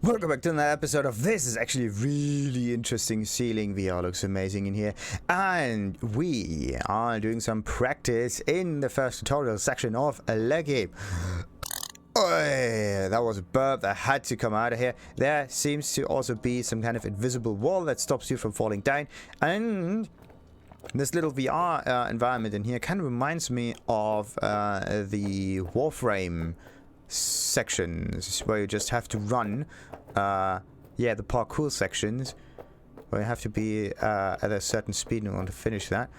Welcome back to another episode of this. Is actually a really interesting ceiling. VR looks amazing in here. And we are doing some practice in the first tutorial section of a leg game. Oh, that was a burp that had to come out of here. There seems to also be some kind of invisible wall that stops you from falling down. And this little VR environment in here kind of reminds me of the Warframe sections where you just have to run. Yeah, the parkour sections where you have to be at a certain speed in order to finish that.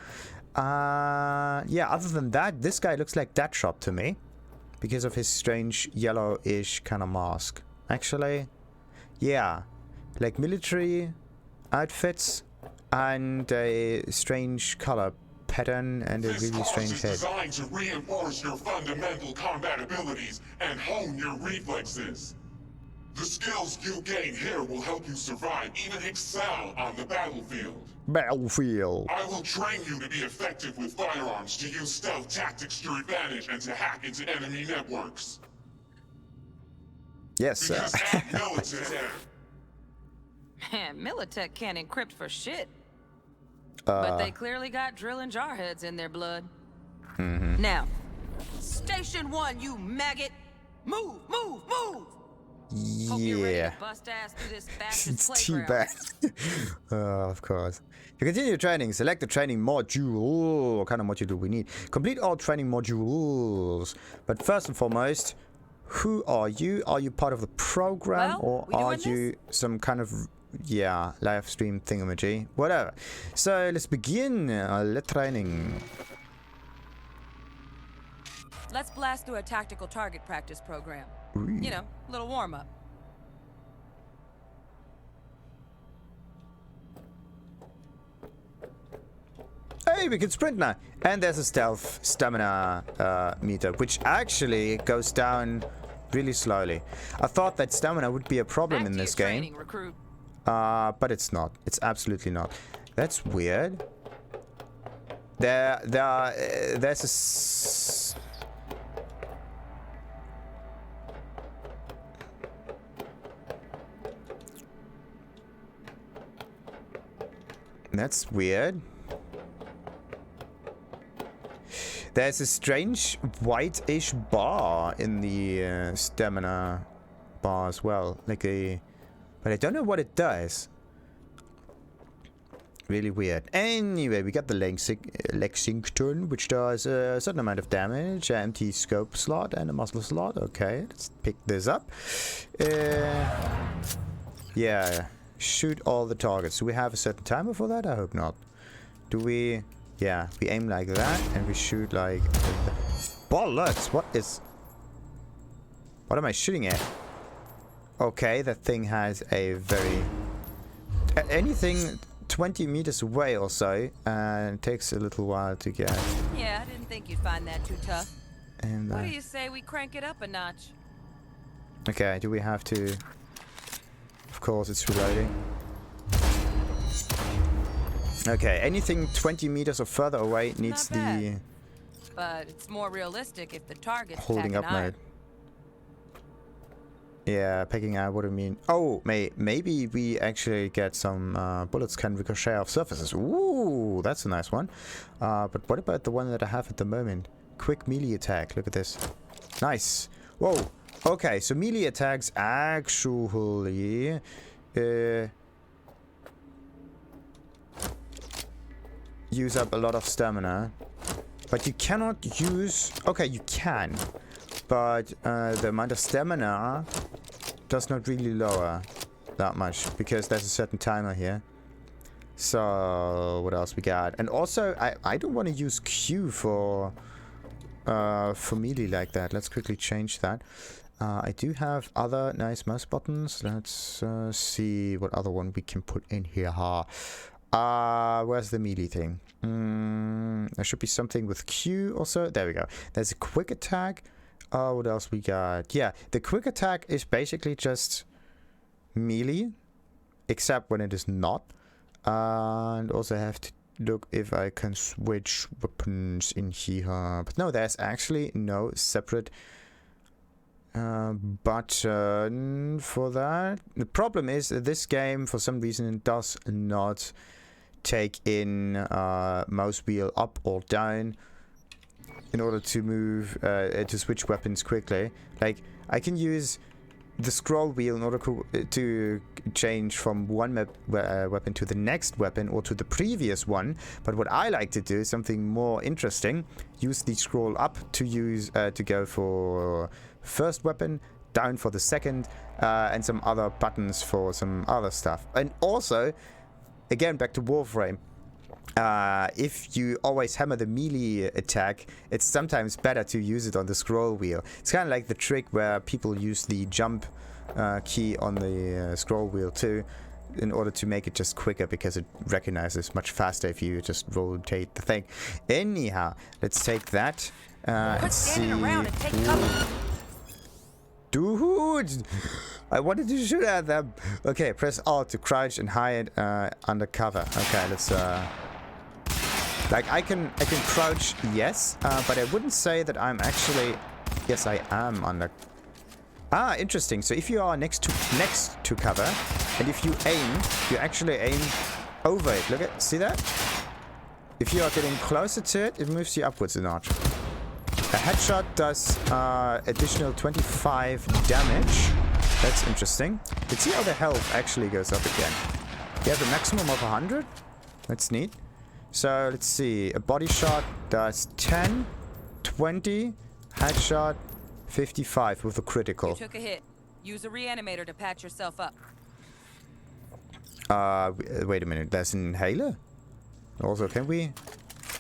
Yeah, other than that, this guy looks like Deadshot to me because of his strange yellowish kind of mask. Actually, yeah, like military outfits and a strange color pattern and a really strange head. This course is designed to reinforce your fundamental combat abilities and hone your reflexes. The skills you gain here will help you survive, even excel on the battlefield. I will train you to be effective with firearms, to use stealth tactics to your advantage, and to hack into enemy networks. Yes, sir. Because at Militech... Militech can't encrypt for shit. But they clearly got drill and jar heads in their blood. Now, Station 1, you maggot! Move, move, move! Hope you're ready Yeah. to bust ass through this bastard It's too playground. bad. Of course. To continue training, select the training module. What kind of module do we need? Complete all training modules. But first and foremost, who are you? Are you part of the program, Well, or we are doing you some kind of, yeah, live stream thingamajig? Whatever. So let's begin the training. Let's blast through a tactical target practice program. You know, a little warm-up. Hey, we can sprint now. And there's a stealth stamina meter, which actually goes down really slowly. I thought that stamina would be a problem Back in to this your game. training, recruit. But it's not. It's absolutely not. That's weird. There's a That's weird. There's a strange whitish bar in the stamina bar as well, like a, but I don't know what it does. Really weird. Anyway, we got the Lexington, which does a certain amount of damage, an empty scope slot and a muzzle slot. Okay, let's pick this up. Yeah, shoot all the targets. Do we have a certain timer for that? I hope not. Do we? Yeah, we aim like that and we shoot like... Bollocks! What am I shooting at? Okay, that thing has a very... anything 20 meters away or so, and it takes a little while to get. Yeah, I didn't think you'd find that too tough. And What do you say we crank it up a notch? okay, do we have to... Of course, it's reloading. Okay, anything 20 meters or further away needs Not bad. the But it's more realistic if the target's holding up packing iron. mode. Yeah, picking out what I mean. Oh, maybe we actually get some bullets can ricochet off surfaces. Ooh, that's a nice one. But what about the one that I have at the moment? Quick melee attack. Look at this. Nice. Whoa. Okay, so melee attacks actually... use up a lot of stamina. But you cannot use... Okay, you can. But the amount of stamina does not really lower that much, because there's a certain timer here. So what else we got? And also I don't want to use Q for melee like that. Let's quickly change that. I do have other nice mouse buttons. Let's see what other one we can put in here. Where's the melee thing? There should be something with Q also. There we go. There's a quick attack. What else we got? Yeah, the quick attack is basically just melee, except when it is not. And also have to look if I can switch weapons in here. But no, there's actually no separate button for that. The problem is that this game, for some reason, does not take in mouse wheel up or down in order to move, to switch weapons quickly. Like, I can use the scroll wheel in order to change from one weapon to the next weapon or to the previous one. But what I like to do is something more interesting. Use the scroll up to use to go for first weapon, down for the second, and some other buttons for some other stuff. And also, again, back to Warframe. If you always hammer the melee attack, it's sometimes better to use it on the scroll wheel. It's kind of like the trick where people use the jump key on the scroll wheel too, in order to make it just quicker, because it recognizes much faster if you just rotate the thing. Anyhow, let's take that and see. Around and take cover. Dude, I wanted to shoot at them. Okay, press Alt to crouch and hide under cover. Okay, let's like I can crouch, yes, but I wouldn't say that I'm actually. Yes, I am under. Ah, interesting. So if you are next to cover, and if you aim, you actually aim over it. Look at, see that? If you are getting closer to it, it moves you upwards a notch. A headshot does additional 25 damage. That's interesting. Let's see how the health actually goes up again. You have a maximum of 100. That's neat. So let's see. A body shot does 10, 20, headshot 55 with a critical. You took a hit. Use a reanimator to patch yourself up. Wait a minute. There's an inhaler? Also, can we?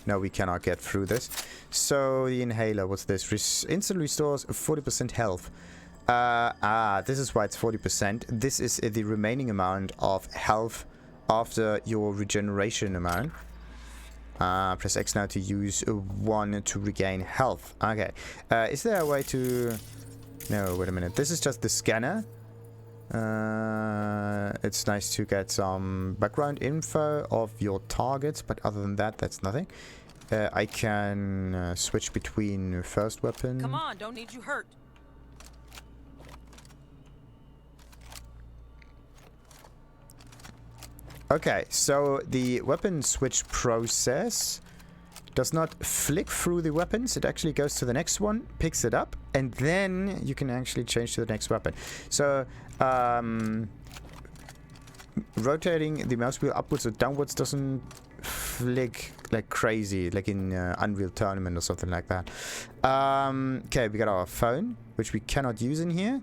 No, we cannot get through this. So the inhaler, what's this? Instant restores 40% health. This is why it's 40%. This is the remaining amount of health after your regeneration amount. Press X now to use 1 to regain health. Okay. Is there a way to... No, wait a minute. This is just the scanner. It's nice to get some background info of your targets, but other than that, that's nothing. I can switch between first weapon. Come on, don't need you hurt. Okay, so the weapon switch process does not flick through the weapons. It actually goes to the next one, picks it up, and then you can actually change to the next weapon. So, rotating the mouse wheel upwards or downwards doesn't flick like crazy, like in Unreal Tournament or something like that. Okay, we got our phone, which we cannot use in here.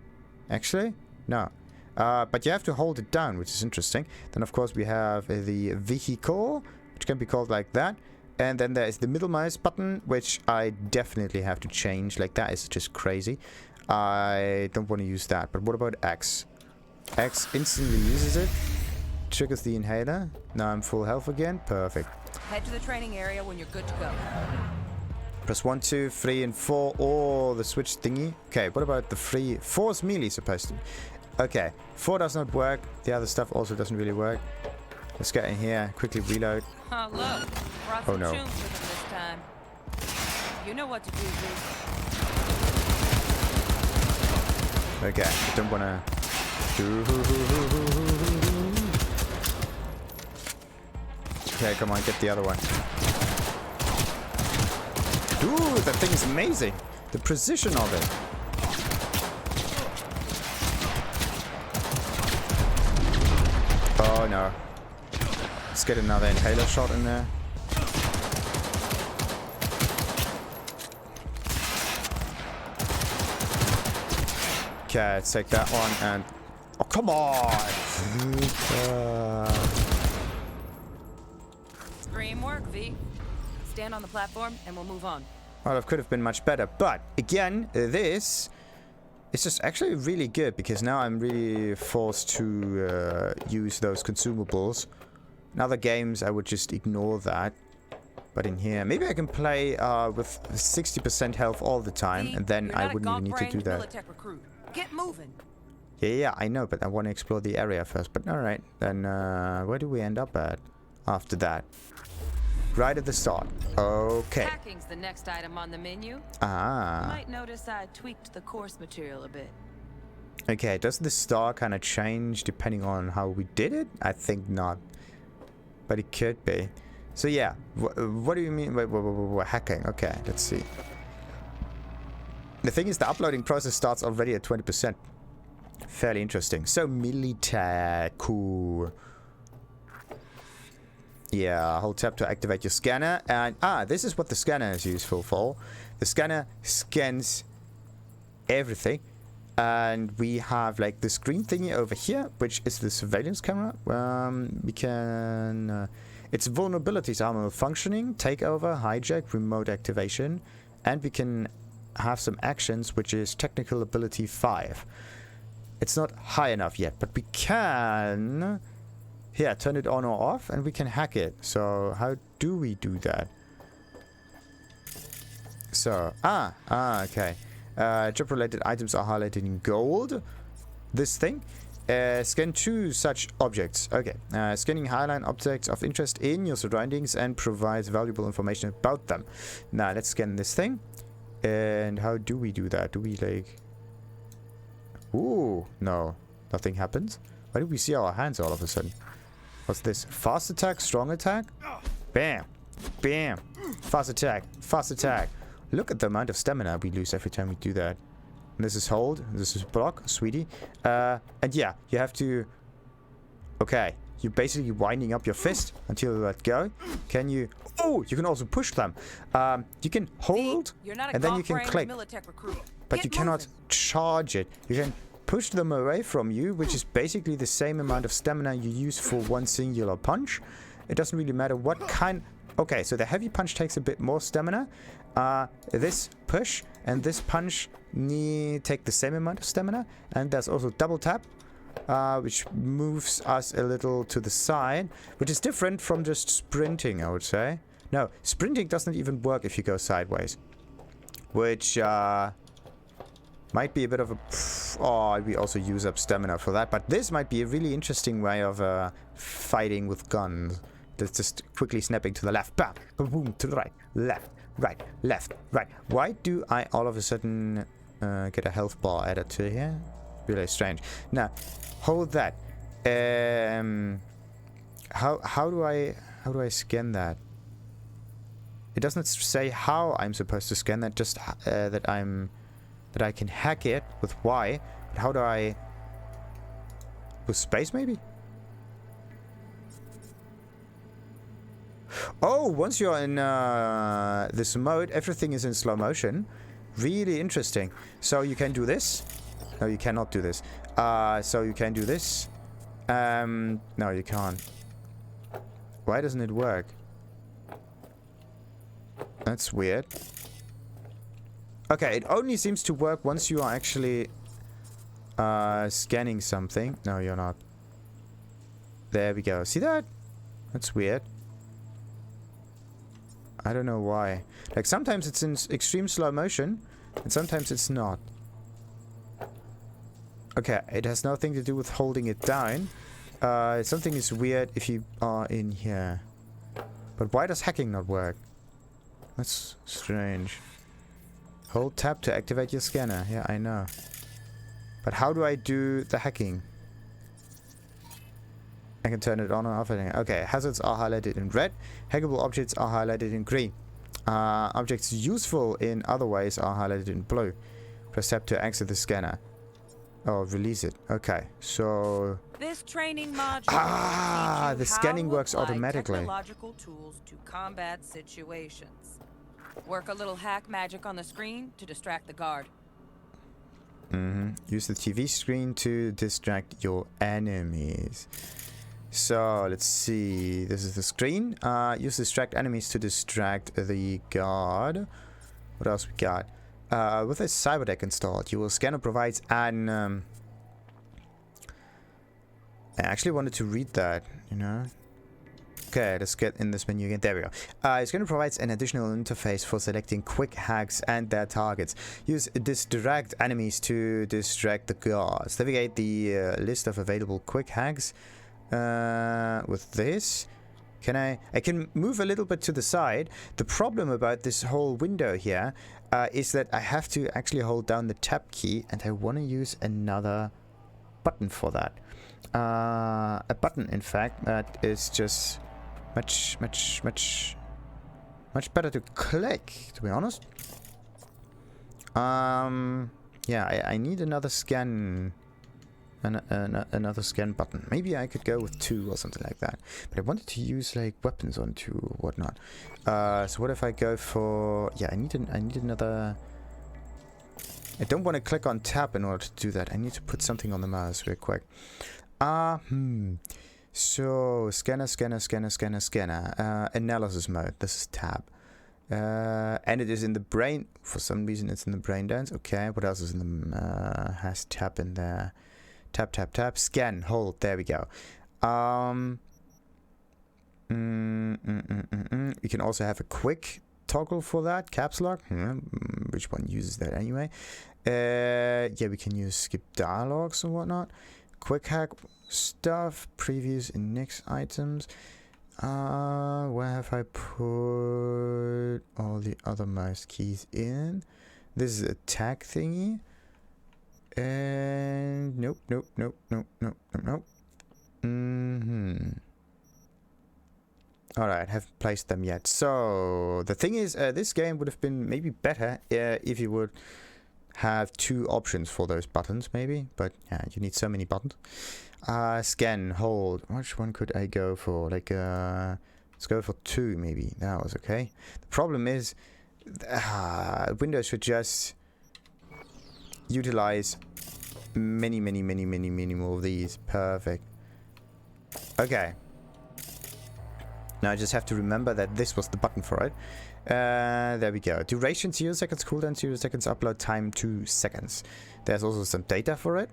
Actually, no. But you have to hold it down, which is interesting. Then, of course, we have the vehicle, which can be called like that. And then there is the middle mouse button, which I definitely have to change. Like, that is just crazy. I don't want to use that. But what about X? X instantly uses it. Triggers the inhaler. Now I'm full health again. Perfect. Head to the training area when you're good to go. Press 1, 2, 3, and 4, or the switch thingy. Okay, what about the 3? 4 is melee supposed to. Okay, 4 does not work. The other stuff also doesn't really work. Let's get in here, quickly reload. Oh, look. Brought Oh, some no. tunes with them this time. You know what to do, dude. Okay, I don't wanna... Okay, come on, get the other one. Dude, that thing is amazing. The precision of it. Oh no. Let's get another inhaler shot in there. Okay, let's take that one and... Oh, come on! Scream work, V. Stand on the platform and we'll move on. Well, it could have been much better, but again, this is just actually really good because now I'm really forced to use those consumables. In other games, I would just ignore that. But in here, maybe I can play with 60% health all the time, and then I wouldn't even need to do that. Recruit. Get moving. Yeah, I know, but I want to explore the area first. But alright, then where do we end up at after that? Right at the start. Okay. Hacking's the next item on the menu. You Ah. might notice I tweaked the course material a bit. Okay, does the star kind of change depending on how we did it? I think not. But it could be. So yeah, what do you mean by hacking? Okay, let's see. The thing is, the uploading process starts already at 20%. Fairly interesting. So, military. Cool. Yeah, hold tab to activate your scanner. And, this is what the scanner is useful for. The scanner scans everything. And we have, like, this green thingy over here, which is the surveillance camera. We can... its vulnerabilities are malfunctioning, takeover, hijack, remote activation. And we can have some actions, which is technical ability 5. It's not high enough yet, but we can... yeah, turn it on or off, and we can hack it. So, how do we do that? So, okay. Job-related items are highlighted in gold. This thing. Scan 2 such objects. Okay. Scanning highlight objects of interest in your surroundings and provides valuable information about them. Now, let's scan this thing. And how do we do that? Do we, like... ooh, no. Nothing happens. Why do we see our hands all of a sudden? What's this? Fast attack, strong attack? Bam. Bam. Fast attack. Fast attack. Look at the amount of stamina we lose every time we do that. And this is hold. This is block, sweetie. And yeah, you have to... okay. You're basically winding up your fist until you let go. Can you... oh, you can also push them. You can hold, and then you can click. But you cannot charge it. You can push them away from you, which is basically the same amount of stamina you use for one singular punch. It doesn't really matter what kind... okay, so the heavy punch takes a bit more stamina. This push and this punch take the same amount of stamina. And there's also double tap, which moves us a little to the side, which is different from just sprinting, I would say. No, sprinting doesn't even work if you go sideways. Which, might be a bit of a... oh, we also use up stamina for that. But this might be a really interesting way of fighting with guns. That's just quickly snapping to the left. Bam! Boom! To the right. Left. Right. Left. Right. Why do I all of a sudden get a health bar added to here? Really strange. Now, hold that. How do I scan that? It doesn't say how I'm supposed to scan that, just that I can hack it with Y. But how do I... with space, maybe? Oh, once you're in this mode, everything is in slow motion. Really interesting. So you can do this. No, you cannot do this. So you can do this. No, you can't. Why doesn't it work? That's weird. Okay, it only seems to work once you are actually scanning something. No, you're not. There we go. See that? That's weird. I don't know why. Like, sometimes it's in extreme slow motion, and sometimes it's not. Okay, it has nothing to do with holding it down. Something is weird if you are in here. But why does hacking not work? That's strange. Hold tab to activate your scanner. Yeah, I know. But how do I do the hacking? I can turn it on and off. Okay, hazards are highlighted in red. Hackable objects are highlighted in green. Objects useful in other ways are highlighted in blue. Press tab to exit the scanner. Oh, release it. Okay, so... this training module the scanning works automatically. Technological tools to combat situations. Work a little hack magic on the screen to distract the guard. Use the TV screen to distract your enemies. So, let's see. This is the screen. Use distract enemies to distract the guard. What else we got? With a Cyberdeck installed, your scanner provides an... I actually wanted to read that, you know. Okay, let's get in this menu again. There we go. Your scanner provides an additional interface for selecting quick hacks and their targets. Use distract enemies to distract the guards. Navigate the list of available quick hacks with this. Can I can move a little bit to the side. The problem about this whole window here is that I have to actually hold down the tab key, and I want to use another button for that. A button, in fact, that is just much better to click, to be honest. Yeah, I need another scan. Another scan button. Maybe I could go with 2 or something like that. But I wanted to use like weapons on 2 or whatnot. So what if I go for... Yeah, I need another... I don't want to click on tab in order to do that. I need to put something on the mouse real quick. So scanner. Analysis mode. This is tab. And it is in the brain. For some reason it's in the brain dance. Okay, what else is in the... has tab in there. Tap. Scan. Hold. There we go. We can also have a quick toggle for that. Caps lock. Which one uses that anyway? Yeah, we can use skip dialogues and whatnot. Quick hack stuff. Previews and next items. Where have I put all the other mouse keys in? This is a tag thingy. And nope. Alright, haven't placed them yet. So the thing is, this game would have been maybe better if you would have 2 options for those buttons, maybe. But yeah, you need so many buttons. Scan, hold. Which one could I go for? Like, let's go for 2, maybe. That was okay. The problem is, Windows should just utilize many more of these. Perfect. Okay. Now I just have to remember that this was the button for it. There we go. Duration 0 seconds, cooldown 0 seconds, upload time 2 seconds. There's also some data for it.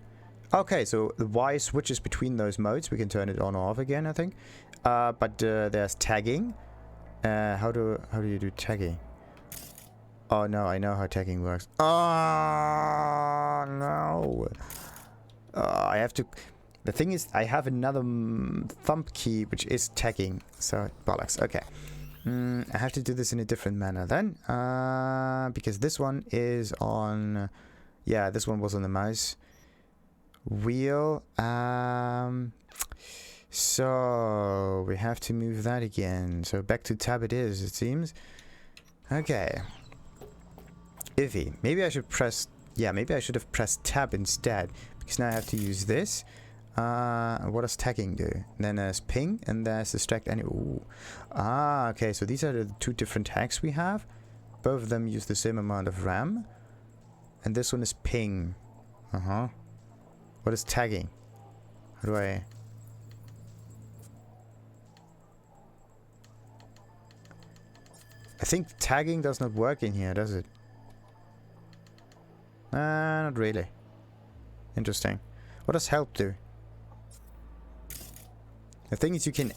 Okay, so the Y switches between those modes. We can turn it on or off again, I think. But there's tagging. How do you do tagging? Oh no, I know how tagging works. Oh no! I have to... The thing is, I have another thumb key which is tagging. So, bollocks. Okay. I have to do this in a different manner then. Because this one is on... Yeah, this one was on the mouse wheel. So, we have to move that again. So, back to tab it is, it seems. Okay. Iffy. Maybe I should press... Yeah, maybe I should have pressed tab instead. Because now I have to use this. What does tagging do? Then there's ping and there's distract any... Ooh. Okay. So these are the 2 different tags we have. Both of them use the same amount of RAM. And this one is ping. What is tagging? How do I... I think tagging does not work in here, does it? Not really. Interesting. What does help do? The thing is, you can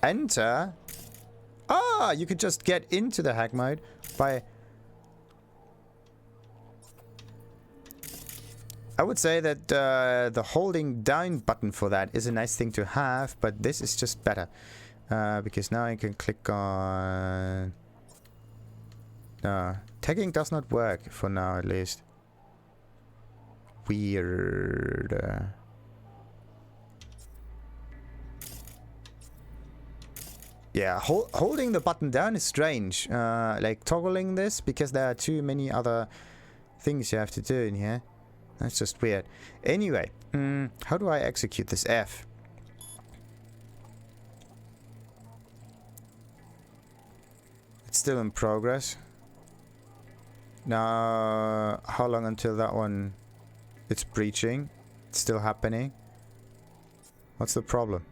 enter... you could just get into the hack mode by... I would say that the holding down button for that is a nice thing to have, but this is just better. Because now I can click on... No. Tagging does not work, for now at least. Weird. Yeah, holding the button down is strange. Like toggling this, because there are too many other things you have to do in here. That's just weird. Anyway, how do I execute this F? It's still in progress. Now, how long until that one... It's breaching? It's still happening? What's the problem?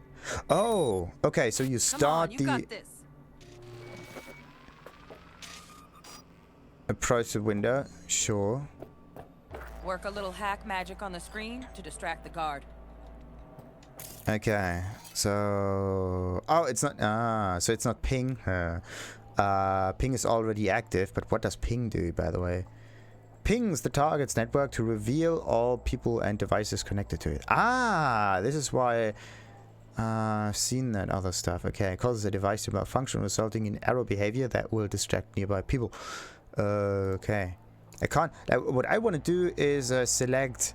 Oh, okay, so you start you got this. Approach the window, sure. Work a little hack magic on the screen to distract the guard. Okay, so... Oh, it's not... so it's not ping. Ping is already active, but what does ping do, by the way? Pings the target's network to reveal all people and devices connected to it. This is why I've seen that other stuff. Okay, it causes a device to malfunction, resulting in error behavior that will distract nearby people. Okay. I can't... what I want to do is select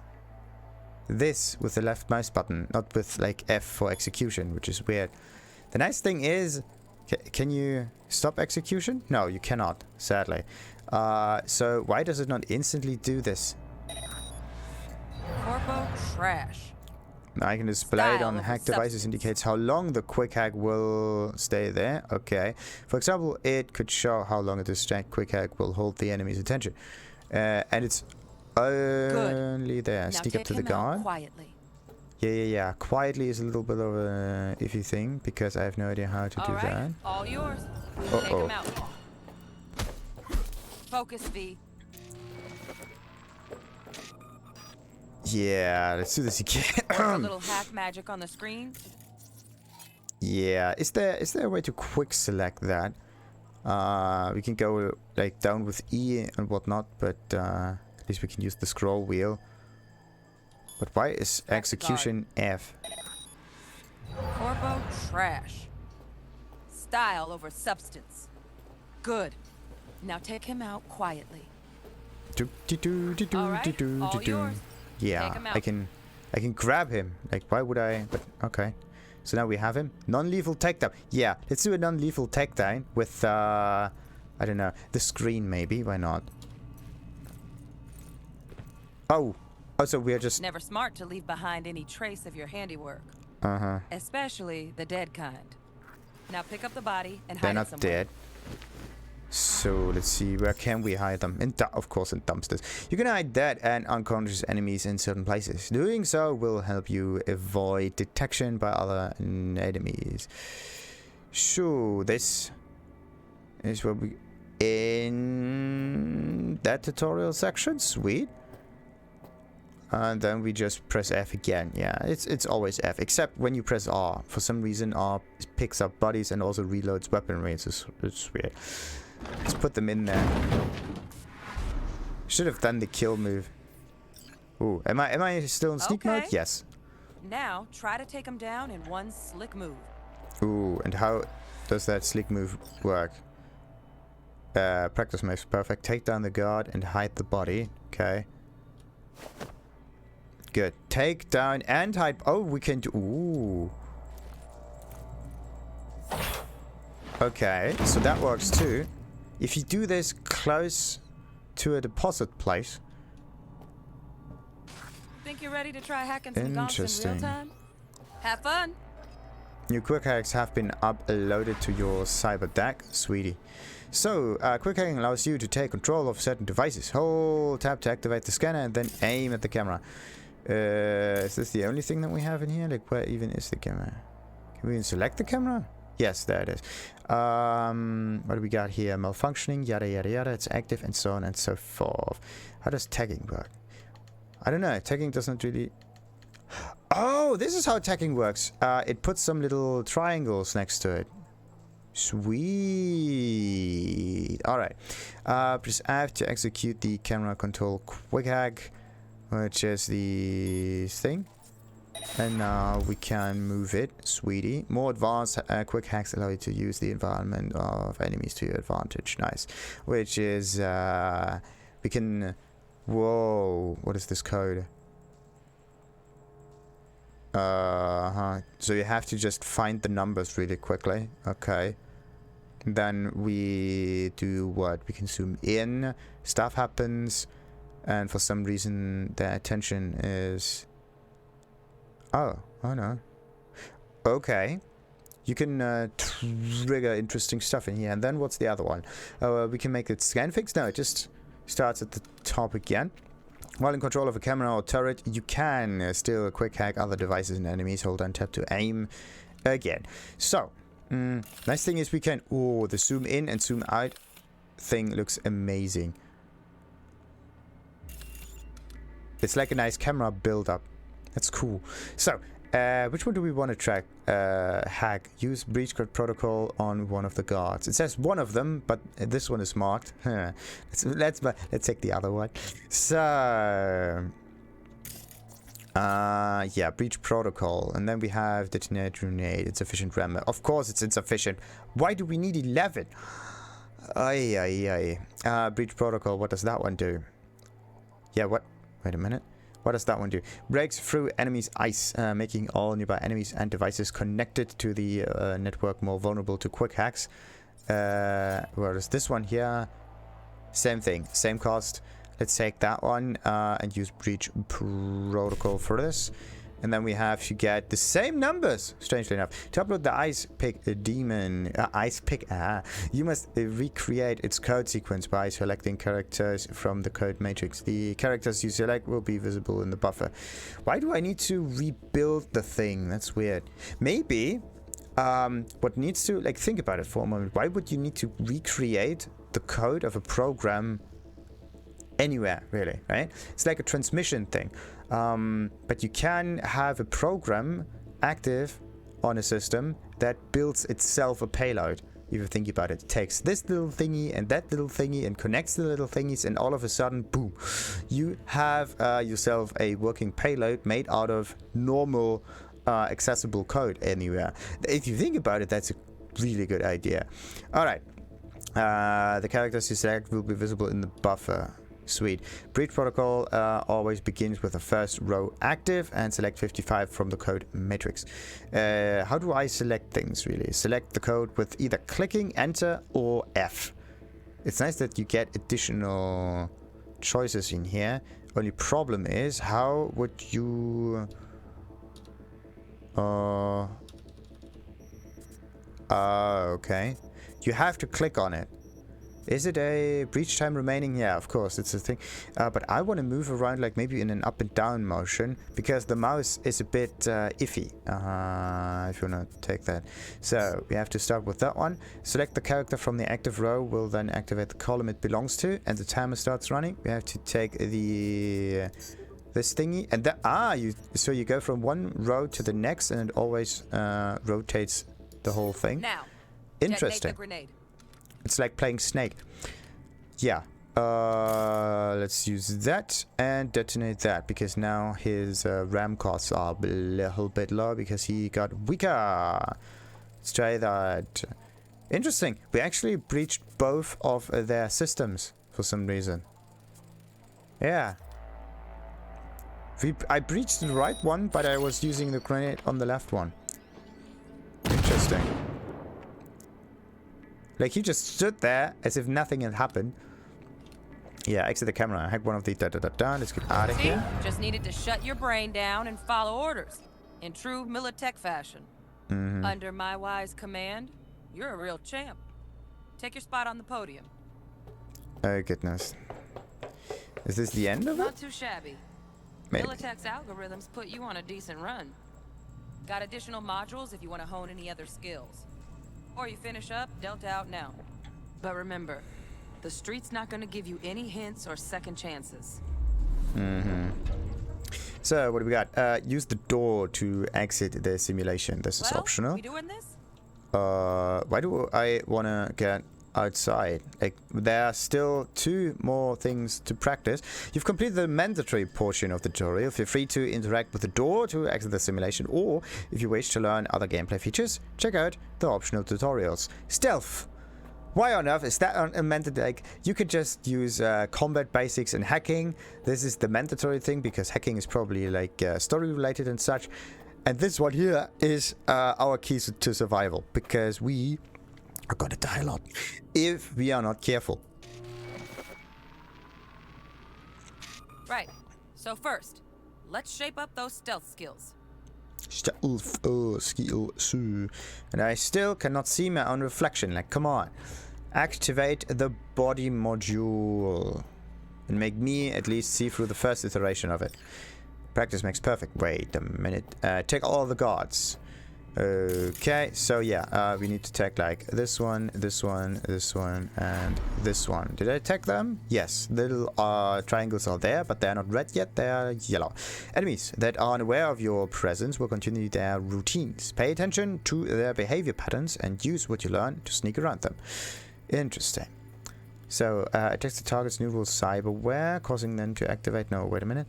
this with the left mouse button, not with like F for execution, which is weird. The nice thing is... can you stop execution? No, you cannot, sadly. So why does it not instantly do this? Corpo trash. I can display it on hacked devices, indicates how long the quick hack will stay there. Okay. For example, it could show how long a distract quick hack will hold the enemy's attention. And it's only there. Now Sneak up to the guard. Quietly. Yeah. Quietly is a little bit of a iffy thing because I have no idea how to do that. All yours. Uh-oh. Take him out. Focus, V. Yeah, let's do this again. A little hack magic on the screen. Yeah, is there a way to quick select that? We can go like down with E and whatnot, but at least we can use the scroll wheel. But why is execution F? Corpo trash. Style over substance. Good. Now take him out quietly. All right, all yours. Yeah, I can grab him. Like, why would I? But okay. So now we have him. Non-lethal takedown. Yeah, let's do a non-lethal takedown with I don't know, the screen maybe. Why not? Oh, so we are just... Never smart to leave behind any trace of your handiwork. Uh-huh. Especially the dead kind. Now pick up the body and They're hide it not somewhere. dead. So let's see, where can we hide them? Of course in dumpsters. You can hide dead and unconscious enemies in certain places. Doing so will help you avoid detection by other enemies. So this is where we... in that tutorial section. Sweet. And then we just press F again. Yeah, it's always F, except when you press R. For some reason, R picks up bodies and also reloads weaponry. It's weird. Let's put them in there. Should have done the kill move. Ooh, am I still in sneak mode? Yes. Now try to take him down in one slick move. Ooh, and how does that slick move work? Practice makes perfect. Take down the guard and hide the body. Okay. Good. Take down and hide. Oh, we can do... Ooh. Okay, so that works too. If you do this close to a deposit place... Think you're ready to try hacking some gonks in real time? Have fun! New quick hacks have been uploaded to your cyber deck, sweetie. So, quick hacking allows you to take control of certain devices. Hold tab to activate the scanner and then aim at the camera. Is this the only thing that we have in here? Like, where even is the camera? Can we even select the camera? Yes, there it is. What do we got here? Malfunctioning, yada yada yada. It's active and so on and so forth. How does tagging work? I don't know. Tagging doesn't really... Oh, this is how tagging works. It puts some little triangles next to it. Sweet. Alright. Press F to execute the camera control quick hack, which is the thing. And now we can move it. Sweetie. More advanced quick hacks allow you to use the environment of enemies to your advantage. Nice. Which is, we can... Whoa. What is this code? So you have to just find the numbers really quickly. Okay. Then we do what? We can zoom in. Stuff happens. And for some reason the attention is... Oh no. Okay. You can trigger interesting stuff in here. And then what's the other one? We can make it scan fix. No, it just starts at the top again. While in control of a camera or turret, you can still quick hack other devices and enemies. Hold down tab to aim again. So, nice thing is we can... Oh, the zoom in and zoom out thing looks amazing. It's like a nice camera build-up. That's cool. So, which one do we want to track? Hack. Use breach code protocol on one of the guards. It says one of them, but this one is marked. let's take the other one. So, Yeah, breach protocol. And then we have detonate grenade. Insufficient RAM. Of course it's insufficient. Why do we need 11? Breach protocol. What does that one do? Yeah, what? Wait a minute. What does that one do? Breaks through enemies' ice, making all nearby enemies and devices connected to the network more vulnerable to quick hacks. Whereas this one here, same thing, same cost. Let's take that one and use breach protocol for this. And then we have to get the same numbers, strangely enough. To upload the ice pick demon, you must recreate its code sequence by selecting characters from the code matrix. The characters you select will be visible in the buffer. Why do I need to rebuild the thing? That's weird. Maybe what needs to, like, think about it for a moment. Why would you need to recreate the code of a program anywhere, really, right? It's like a transmission thing. But you can have a program active on a system that builds itself a payload. If you think about it, it takes this little thingy and that little thingy and connects the little thingies, and all of a sudden, boom, you have yourself a working payload made out of normal accessible code anywhere. If you think about it, that's a really good idea. All right, the characters you select will be visible in the buffer. Sweet. Breach protocol always begins with the first row active and select 55 from the code matrix. How do I select things, really? Select the code with either clicking enter or F. It's nice that you get additional choices in here. Only problem is, how would you... okay. You have to click on it. Is it a breach time remaining? Yeah, of course, it's a thing. But I want to move around like maybe in an up and down motion, because the mouse is a bit iffy. If you want to take that. So we have to start with that one. Select the character from the active row, will then activate the column it belongs to, and the timer starts running. We have to take the this thingy, and that so you go from one row to the next, and it always rotates the whole thing. Now, interesting. detonate the grenade. It's like playing Snake. Yeah. Let's use that and detonate that, because now his RAM costs are a little bit low because he got weaker. Let's try that. Interesting. We actually breached both of their systems for some reason. Yeah. I breached the right one, but I was using the grenade on the left one. Interesting. Like, he just stood there as if nothing had happened. Yeah, exit the camera. I hacked one of the Let's get out of here. Just needed to shut your brain down and follow orders in true Militech fashion. Under my wise command, you're a real champ. Take your spot on the podium. Oh, goodness. Is this the end of it? Not too shabby. Maybe. Militech's algorithms put you on a decent run. Got additional modules if you want to hone any other skills. Or you finish up, Delta out now. But remember, the street's not gonna give you any hints or second chances. So, what do we got? Use the door to exit the simulation. This is optional. We doing this? Why do I wanna get outside? Like, there are still 2 more things to practice. You've completed the mandatory portion of the tutorial. Feel free to interact with the door to exit the simulation, or if you wish to learn other gameplay features, check out the optional tutorials. Stealth. Why on earth is that mandatory? Like, you could just use combat basics and hacking. This is the mandatory thing because hacking is probably like story related and such. And this one here is our keys to survival, because we are gonna die a lot if we are not careful. Right. So first, let's shape up those stealth skills. Stealth skills. And I still cannot see my own reflection. Like, come on. Activate the body module. And make me at least see through the first iteration of it. Practice makes perfect. Wait a minute. Take all the guards. Okay, so yeah, we need to take like this one, this one, this one, and this one. Did I take them? Yes, little triangles are there, but they are not red yet, they are yellow. Enemies that are unaware of your presence will continue their routines. Pay attention to their behavior patterns and use what you learn to sneak around them. Interesting. So, attacks the target's neural cyberware, causing them to activate... No, wait a minute.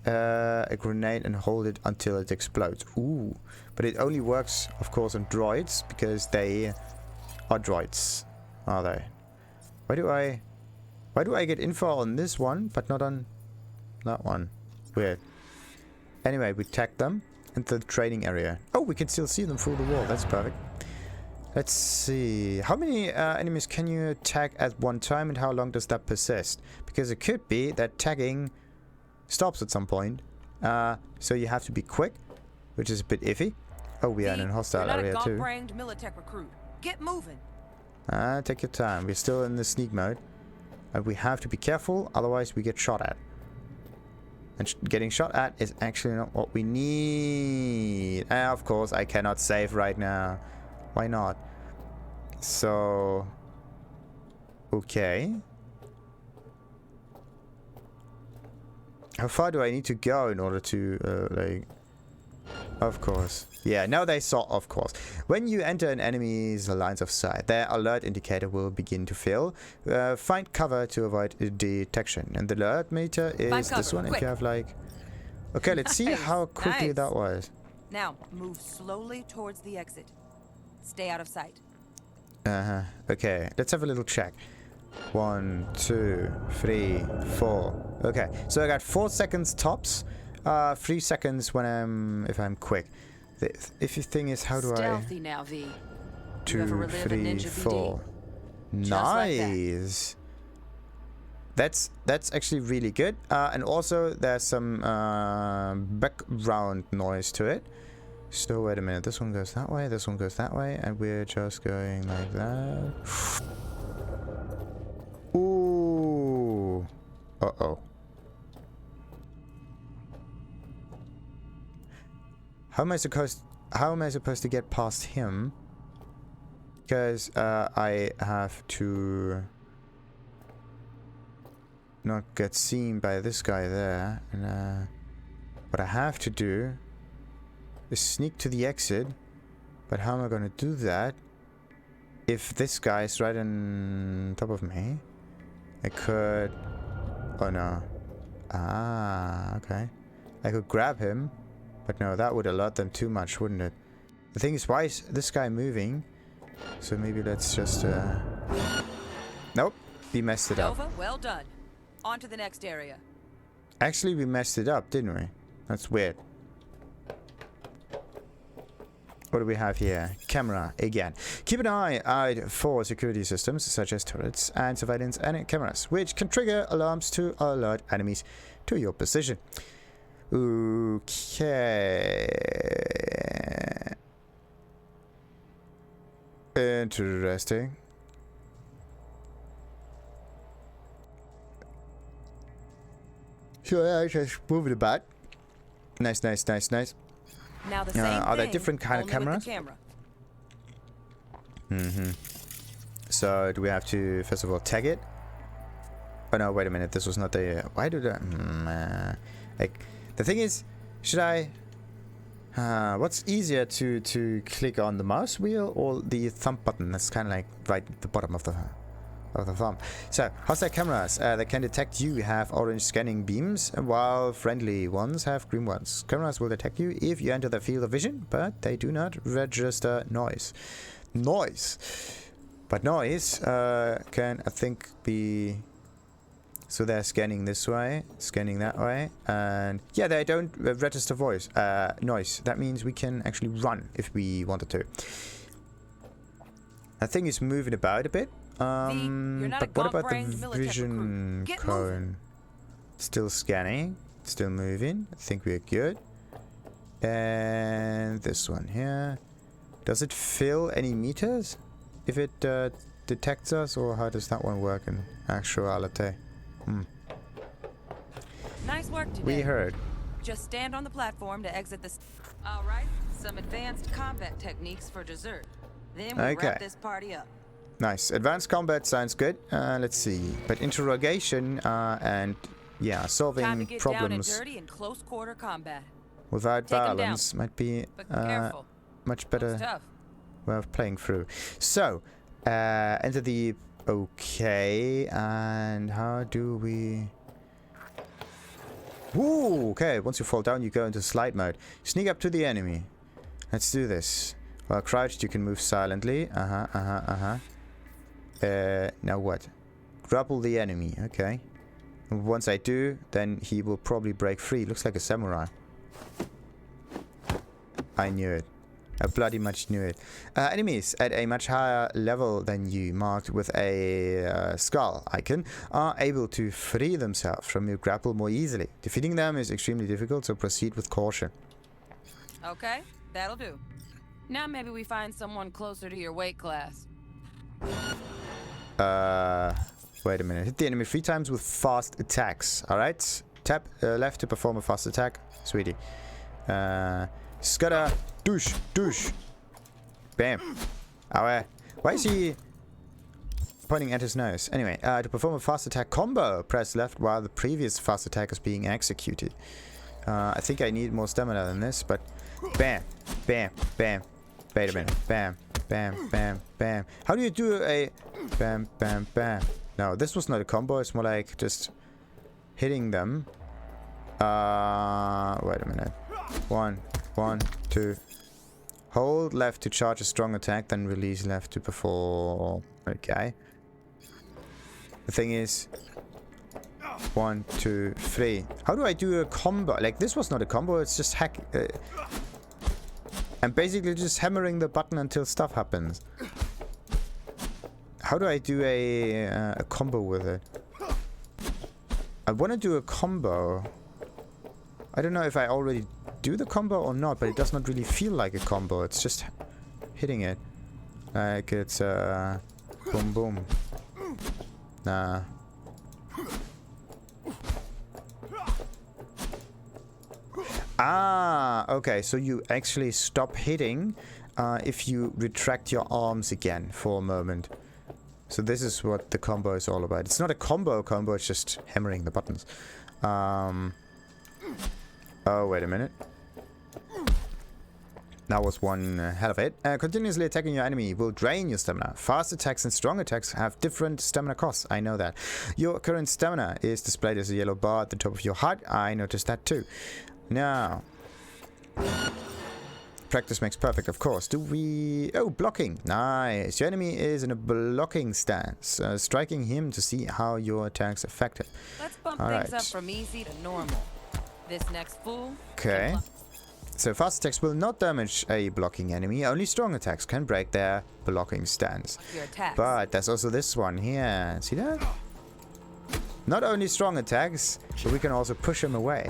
a grenade and hold it until it explodes. Ooh. But it only works, of course, on droids, because they are droids, are they? Why do I get info on this one, but not on that one? Weird. Anyway, we tag them into the training area. Oh, we can still see them through the wall. That's perfect. Let's see. How many enemies can you tag at one time, and how long does that persist? Because it could be that tagging stops at some point. So you have to be quick, which is a bit iffy. Oh, we are in a hostile area too. Militech recruit. Get moving. Take your time. We're still in the sneak mode. And we have to be careful, otherwise we get shot at. And getting shot at is actually not what we need. Of course, I cannot save right now. Why not? So... okay. How far do I need to go in order to, like... Of course. Yeah, now they saw, of course. When you enter an enemy's lines of sight, their alert indicator will begin to fill. Find cover to avoid detection. And the alert meter is this one. Quick. If you have like... Okay, let's see how quickly that was. Now, move slowly towards the exit. Stay out of sight. Okay, let's have a little check. 1, 2, 3, 4. Okay, so I got 4 seconds tops. 3 seconds when if I'm quick. The thing is, how do Stealthy now, V. 2, 3, 4. Nice. Like that's actually really good. And also there's some background noise to it. So wait a minute. This one goes that way. This one goes that way, and we're just going like that. Ooh. Uh-oh. How am I supposed to get past him? Because I have to not get seen by this guy there. And what I have to do is sneak to the exit. But how am I going to do that if this guy is right on top of me? I could... oh no. Ah, okay. I could grab him. But no, that would alert them too much, wouldn't it? The thing is, why is this guy moving? So maybe let's just... Nope. We messed it up. Nova, well done. On to the next area. Actually, we messed it up, didn't we? That's weird. What do we have here? Camera, again. Keep an eye out for security systems, such as turrets and surveillance and cameras, which can trigger alarms to alert enemies to your position. Okay. Interesting. So I just move it about. Nice, nice, nice, nice. Now the same are there thing, different kind of cameras? So do we have to first of all tag it? Oh no, wait a minute. This was not the. Why did I? Like. The thing is, should I... what's easier to click on, the mouse wheel or the thumb button? That's kind of like right at the bottom of the thumb. So, hostile cameras. They can detect you have orange scanning beams, while friendly ones have green ones. Cameras will detect you if you enter their field of vision, but they do not register noise. But noise can, I think, be... So they're scanning this way, scanning that way, and yeah, they don't register noise. That means we can actually run if we wanted to. That thing is moving about a bit. But what about the vision cone? Still scanning, still moving. I think we're good. And this one here. Does it fill any meters if it detects us, or how does that one work in actuality? Nice work today. We heard. Just stand on the platform to exit this. All right, some advanced combat techniques for dessert. Then we wrap this party up. Nice. Advanced combat sounds good. Let's see. But interrogation and yeah, solving Time to get problems down and dirty in close quarter combat. without violence might be much better Tough. way of playing through. So, enter the... Okay, and how do we... Woo! Okay, once you fall down, you go into slide mode. Sneak up to the enemy. Let's do this. While crouched, you can move silently. Now what? Grapple the enemy. Okay. Once I do, then he will probably break free. Looks like a samurai. I knew it. I bloody much knew it. Enemies at a much higher level than you, marked with a skull icon, are able to free themselves from your grapple more easily. Defeating them is extremely difficult, so proceed with caution. Okay, that'll do. Now maybe we find someone closer to your weight class. Wait a minute. Hit the enemy 3 times with fast attacks. Alright. Tap left to perform a fast attack. Sweetie. Scutter. Douche. Douche. Bam. Ow. Why is he pointing at his nose? Anyway, to perform a fast attack combo, press left while the previous fast attack is being executed. I think I need more stamina than this, but bam. Bam. Bam. Wait a minute. Bam. Bam. Bam. Bam. How do you do a bam. Bam. Bam? No, this was not a combo. It's more like just hitting them. Wait a minute. 1, 2. Hold left to charge a strong attack, then release left to perform. Okay. The thing is, 1, 2, 3. How do I do a combo? Like, this was not a combo. It's just hack. I'm basically just hammering the button until stuff happens. How do I do a combo with it? I want to do a combo. I don't know if I already do the combo or not, but it does not really feel like a combo. It's just hitting it. Like it's boom boom. Nah. Ah, okay. So you actually stop hitting if you retract your arms again for a moment. So this is what the combo is all about. It's not a combo, it's just hammering the buttons. Oh, wait a minute. That was one hell of it. Continuously attacking your enemy will drain your stamina. Fast attacks and strong attacks have different stamina costs. I know that. Your current stamina is displayed as a yellow bar at the top of your HUD. I noticed that too. Now, practice makes perfect, of course. Do we... Oh, blocking. Nice. Your enemy is in a blocking stance. Striking him to see how your attacks affect him. Let's bump things up from easy to normal. This next fool... Okay. So fast attacks will not damage a blocking enemy. Only strong attacks can break their blocking stance. But there's also this one here. See that? Not only strong attacks, but we can also push him away.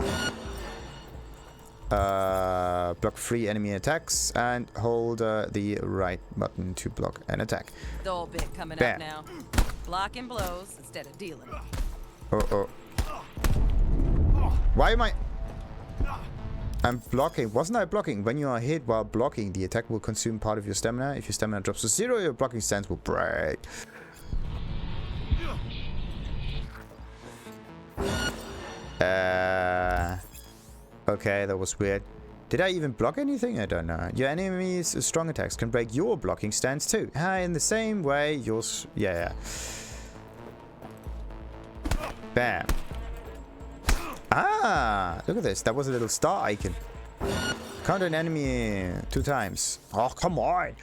Block 3 enemy attacks and hold the right button to block an attack. The old bit coming up now. Blocking blows instead of dealing. Oh. Why am I... I'm blocking. Wasn't I blocking? When you are hit while blocking, the attack will consume part of your stamina. If your stamina drops to 0, your blocking stance will break. Okay, that was weird. Did I even block anything? I don't know. Your enemy's strong attacks can break your blocking stance too. In the same way, yours... Yeah. Bam. Ah, look at this. That was a little star icon. Counter an enemy 2 times. Oh, come on.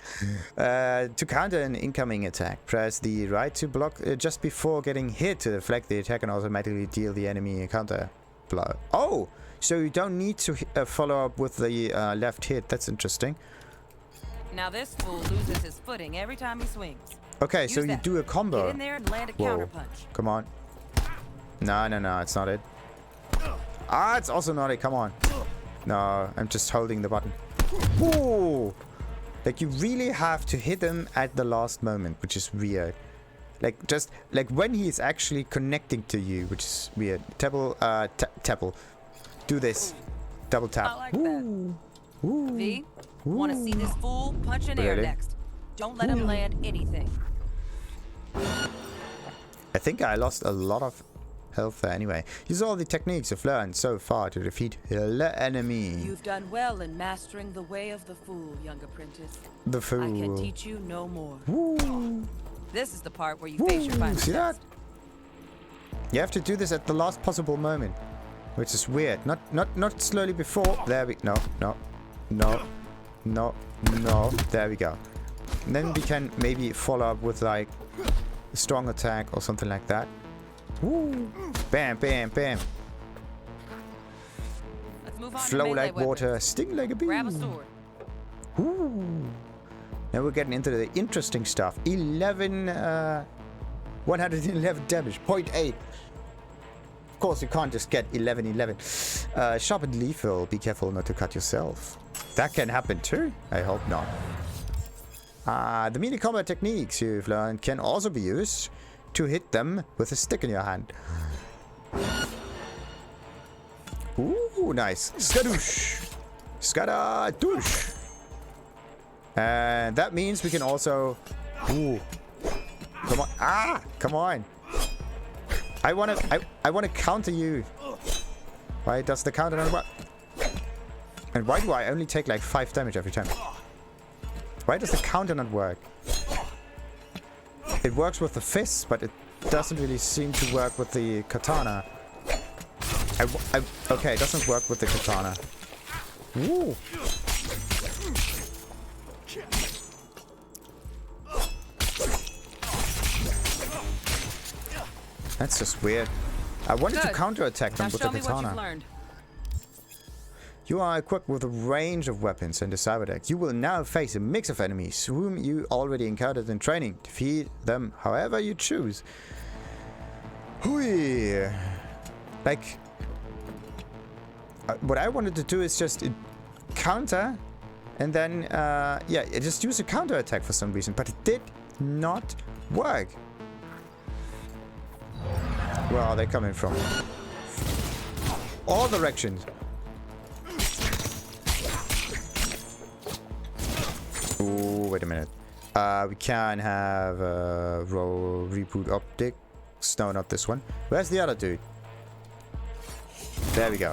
To counter an incoming attack, press the right to block just before getting hit to deflect the attack and automatically deal the enemy a counter blow. Oh, so you don't need to follow up with the left hit. That's interesting. Now this fool loses his footing every time he swings. Okay, so you do a combo. Get in there and land a counter punch. Come on. No, it's not it. Ah, it's also not it. Come on. No, I'm just holding the button. Ooh! Like, you really have to hit him at the last moment, which is weird. Like, just, like, when he is actually connecting to you, which is weird. Tapple. Do this. Double tap. I like that. V, want to see this fool punch in air next. Don't let him land anything. I think I lost a lot of health there anyway. Use all the techniques you've learned so far to defeat the enemy. You've done well in mastering the way of the fool, young apprentice. The fool. I can teach you no more. Woo. This is the part where you face your final See that? test. You have to do this at the last possible moment. Which is weird. Not slowly before. There we... No. There we go. And then we can maybe follow up with like a strong attack or something like that. Woo! Bam, bam, bam. Let's move on Flow to melee like water, weapons. sting like a bee. Grab a sword. Ooh. Now we're getting into the interesting stuff. 111 damage, 0.8. Of course, you can't just get 11. Sharp and lethal. Be careful not to cut yourself. That can happen too. I hope not. The melee combat techniques you've learned can also be used to hit them with a stick in your hand. Ooh, nice. Skadoosh. Skadadoosh. And that means we can also... Ooh. Come on. Ah! Come on. I wanna counter you. Why does the counter not work? And why do I only take like 5 damage every time? Why does the counter not work? It works with the fists, but it doesn't really seem to work with the katana. Okay, it doesn't work with the katana. Ooh. That's just weird. I wanted to counterattack them with the katana. You are equipped with a range of weapons in the Cyberpunk. You will now face a mix of enemies whom you already encountered in training. Defeat them however you choose. Hui. Like, what I wanted to do is just counter, and then yeah, just use a counterattack for some reason, but it did not work. Where are they coming from? All directions. Oh, wait a minute. We can have reboot optics. No, not this one. Where's the other dude? There we go.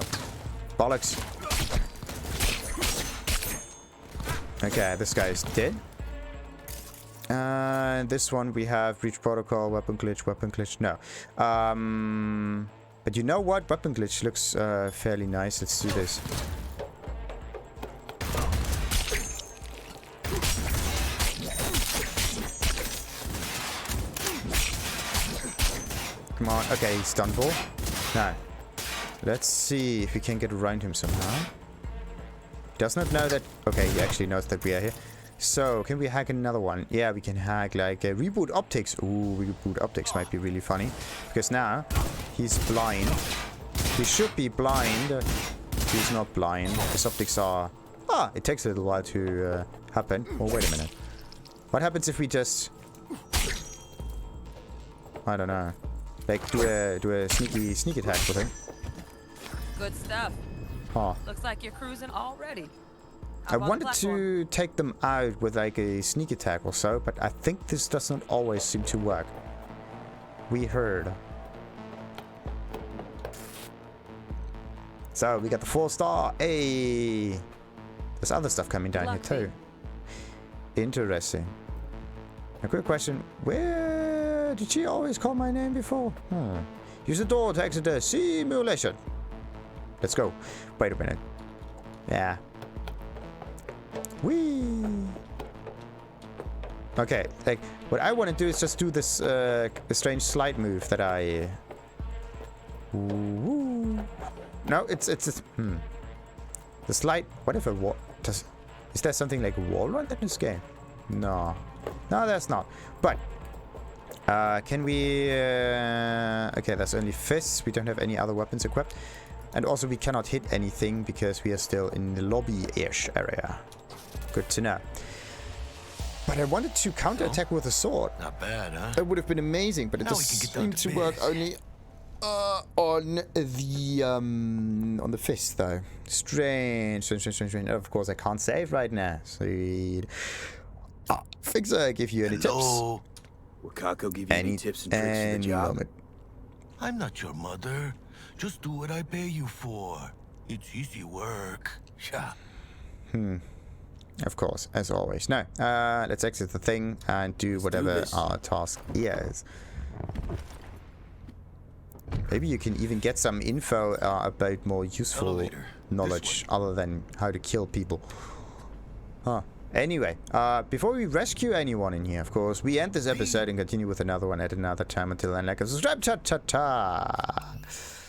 Bollocks. Okay, this guy is dead. This one we have breach protocol, weapon glitch. No. But you know what? Weapon glitch looks fairly nice. Let's do this. Come on. Okay, he's done for. Now, let's see if we can get around him somehow. He does not know that... Okay, he actually knows that we are here. So, can we hack another one? Yeah, we can hack like reboot optics. Ooh, reboot optics might be really funny. Because now, he's blind. He should be blind. He's not blind. His optics are... Ah, it takes a little while to happen. Oh, wait a minute. What happens if we just... I don't know. Like, do a sneak attack with him? Good stuff. Huh. Looks like you're cruising already. I wanted to take them out with like a sneak attack or so, but I think this does not always seem to work. We heard. So, we got the 4-star. Hey! There's other stuff coming down here too. Interesting. A quick question. Where did she always call my name before? Use the door to exit the simulation. Let's go. Wait a minute. Yeah. Whee! Okay, like, what I want to do is just do this strange slide move that I... Ooh. No, it's the slide... What if a wall... Is there something like a wall run in this game? No. No, there's not. But... can we... Okay, there's only fists. We don't have any other weapons equipped. And also we cannot hit anything because we are still in the lobby-ish area. Good to know. But I wanted to counterattack with a sword. Not bad, huh? That would have been amazing, but it just seemed to work only on the fist, though. Strange. Of course, I can't save right now. Sweet. Fixer, I give you any tips? Will Kako give you any tips and tricks for the job? Moment. I'm not your mother. Just do what I pay you for. It's easy work. Yeah. Of course, as always. No, let's exit the thing and do whatever our task is. Maybe you can even get some info about more useful Elevator. knowledge other than how to kill people. Huh. Anyway, before we rescue anyone in here, of course, we end this episode and continue with another one at another time. Until then, like and subscribe. Ta-ta-ta!